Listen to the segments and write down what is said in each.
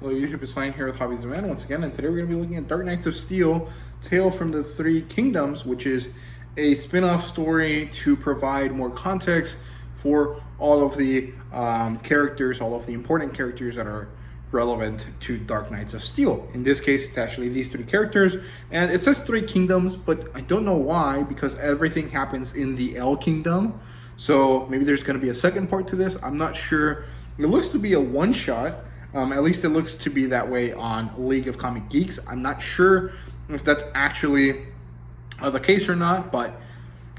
Hello YouTube, it's Ryan here with Hobbies of Man once again, and today we're going to be looking at Dark Knights of Steel, Tale from the Three Kingdoms, which is a spin-off story to provide more context for all of the characters, all of the important characters that are relevant to Dark Knights of Steel. In this case, it's actually these three characters, and it says Three Kingdoms, but I don't know why, because everything happens in the L Kingdom, so maybe there's going to be a second part to this. I'm not sure. It looks to be a one-shot. At least it looks to be that way on League of Comic Geeks. I'm not sure if that's actually the case or not, but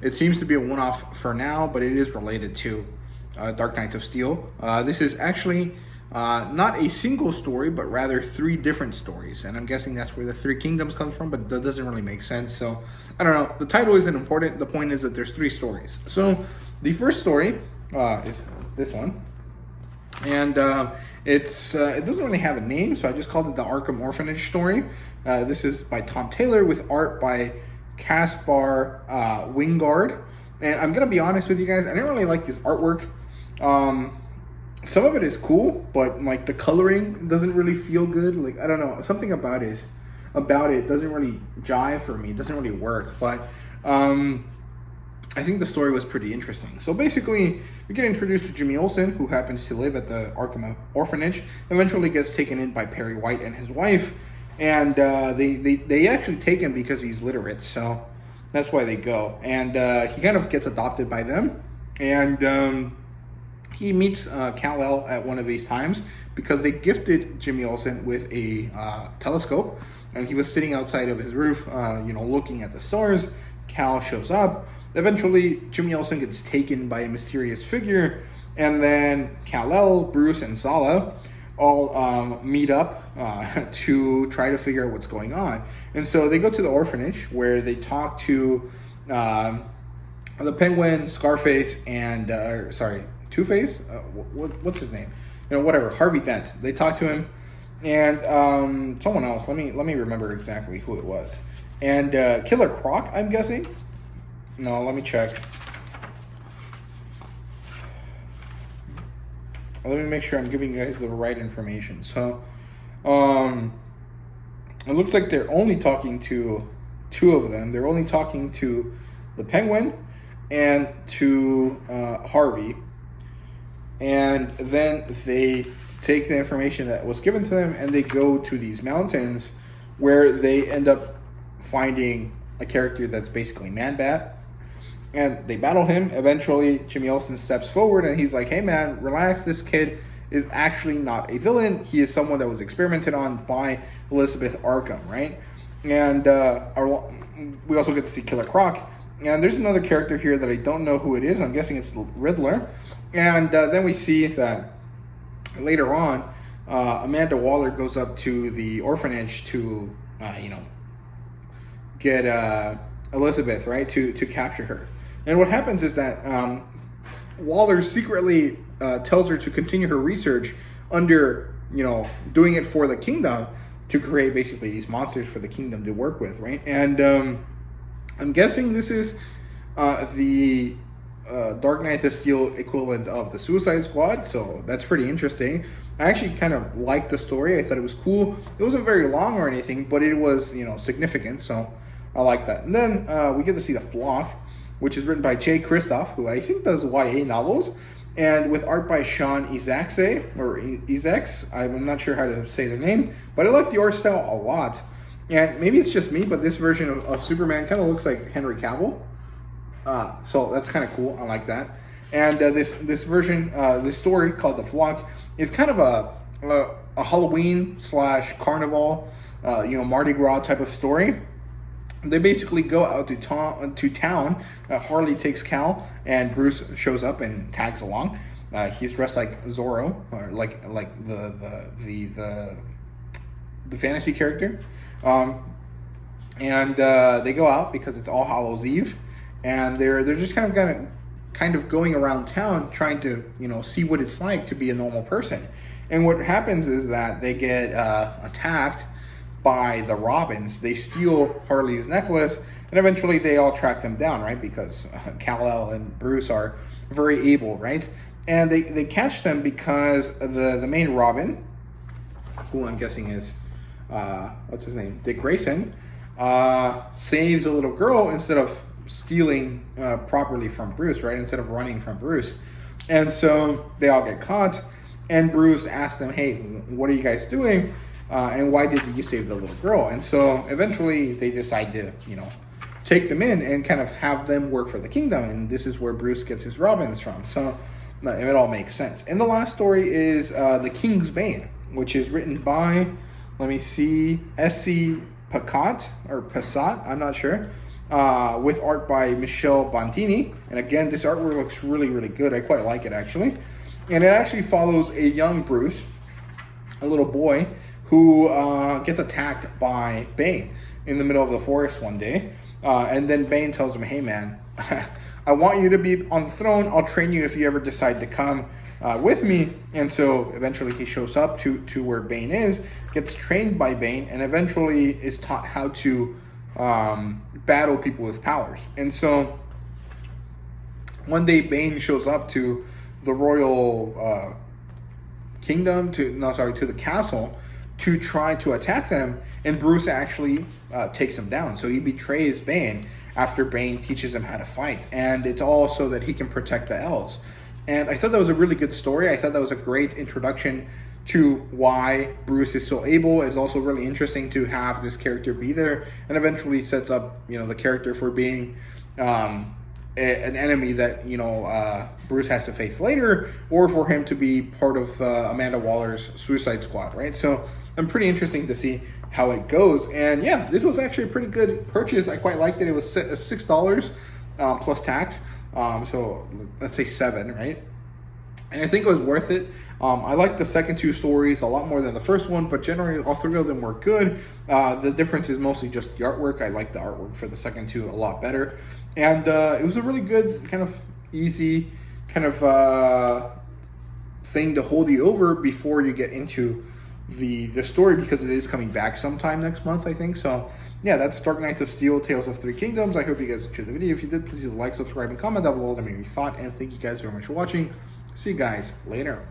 it seems to be a one-off for now, but it is related to Dark Knights of Steel. This is actually not a single story, but rather three different stories, and I'm guessing that's where the Three Kingdoms comes from, but that doesn't really make sense, so I don't know. The title isn't important. The point is that there's three stories. So the first story is this one, and it doesn't really have a name, so I just called it the Arkham Orphanage story. This is by Tom Taylor with art by Caspar Wingard. And I'm going to be honest with you guys, I didn't really like this artwork. Some of it is cool, but like the coloring doesn't really feel good. Like, I don't know, something about it doesn't really jive for me. It doesn't really work, but I think the story was pretty interesting. So basically, we get introduced to Jimmy Olsen, who happens to live at the Arkham Orphanage, eventually gets taken in by Perry White and his wife, and they actually take him because he's literate, so that's why they go. And he kind of gets adopted by them, and he meets Kal-El at one of these times because they gifted Jimmy Olsen with a telescope, and he was sitting outside of his roof, looking at the stars. Cal shows up. Eventually, Jimmy Olsen gets taken by a mysterious figure, and then Kal-El, Bruce, and Zala all meet up to try to figure out what's going on. And so they go to the orphanage where they talk to the Penguin, Scarface, and Two-Face. What's his name? Harvey Dent. They talk to him, and someone else. Let me remember exactly who it was. And Killer Croc, I'm guessing. No, let me check. Let me make sure I'm giving you guys the right information. So, it looks like they're only talking to two of them. They're only talking to the Penguin and to Harvey. And then they take the information that was given to them and they go to these mountains where they end up finding a character that's basically Man-Bat. And they battle him. Eventually, Jimmy Olsen steps forward and he's like, hey man, relax. This kid is actually not a villain. He is someone that was experimented on by Elizabeth Arkham, right? And we also get to see Killer Croc. And there's another character here that I don't know who it is. I'm guessing it's Riddler. And then we see that later on, Amanda Waller goes up to the orphanage to, get Elizabeth, right, to capture her. And what happens is that Waller secretly tells her to continue her research under, doing it for the kingdom to create basically these monsters for the kingdom to work with, right? And I'm guessing this is the Dark Knight of Steel equivalent of the Suicide Squad, so that's pretty interesting. I actually kind of liked the story. I thought it was cool. It wasn't very long or anything, but it was, significant, so I like that. And then we get to see The Flock, which is written by Jay Kristoff, who I think does YA novels, and with art by Sean Izaakse, or Izaakse. I'm not sure how to say their name, but I like the art style a lot. And maybe it's just me, but this version of Superman kind of looks like Henry Cavill. So that's kind of cool. I like that. And this version, this story called The Flock, is kind of a Halloween / carnival, Mardi Gras type of story. They basically go out to town. Harley takes Cal, and Bruce shows up and tags along. He's dressed like Zorro, or like the fantasy character. And they go out because it's All Hallows Eve, and they're just kind of going around town trying to see what it's like to be a normal person. And what happens is that they get attacked by the Robins. They steal Harley's necklace, and eventually they all track them down, right? Because Kal-El and Bruce are very able, right? And they catch them because the main Robin, who I'm guessing is, what's his name? Dick Grayson, saves a little girl instead of stealing properly from Bruce, right? Instead of running from Bruce. And so they all get caught, and Bruce asks them, hey, what are you guys doing? And why did you save the little girl? And so eventually they decide to, take them in and kind of have them work for the kingdom. And this is where Bruce gets his Robins from. So it all makes sense. And the last story is The King's Bane, which is written by, let me see, S.C. Pacat, or Passat, I'm not sure, with art by Michel Bontini. And again, this artwork looks really, really good. I quite like it, actually. And it actually follows a young Bruce, a little boy, who gets attacked by Bane in the middle of the forest one day. And then Bane tells him, hey, man, I want you to be on the throne. I'll train you if you ever decide to come with me. And so eventually he shows up to where Bane is, gets trained by Bane, and eventually is taught how to battle people with powers. And so one day Bane shows up to the royal kingdom, to the castle, to try to attack them, and Bruce actually takes him down. So he betrays Bane after Bane teaches him how to fight, and it's all so that he can protect the elves. And I thought that was a really good story. I thought that was a great introduction to why Bruce is so able. It's also really interesting to have this character be there, and eventually sets up, the character for being an enemy that Bruce has to face later, or for him to be part of Amanda Waller's Suicide Squad, right? So I'm pretty interesting to see how it goes. And yeah, this was actually a pretty good purchase. I quite liked it. It was $6 plus tax, so let's say $7, right? And I think it was worth it. I liked the second two stories a lot more than the first one, but generally all three of them were good. The difference is mostly just the artwork. I like the artwork for the second two a lot better. And it was a really good, kind of easy kind of thing to hold you over before you get into the story, because it is coming back sometime next month, I think. So yeah, that's Dark Knights of Steel, Tales of Three Kingdoms. I hope you guys enjoyed the video. If you did, please like, subscribe, and comment down below. Let me know your thought, and thank you guys very much for watching. See you guys later.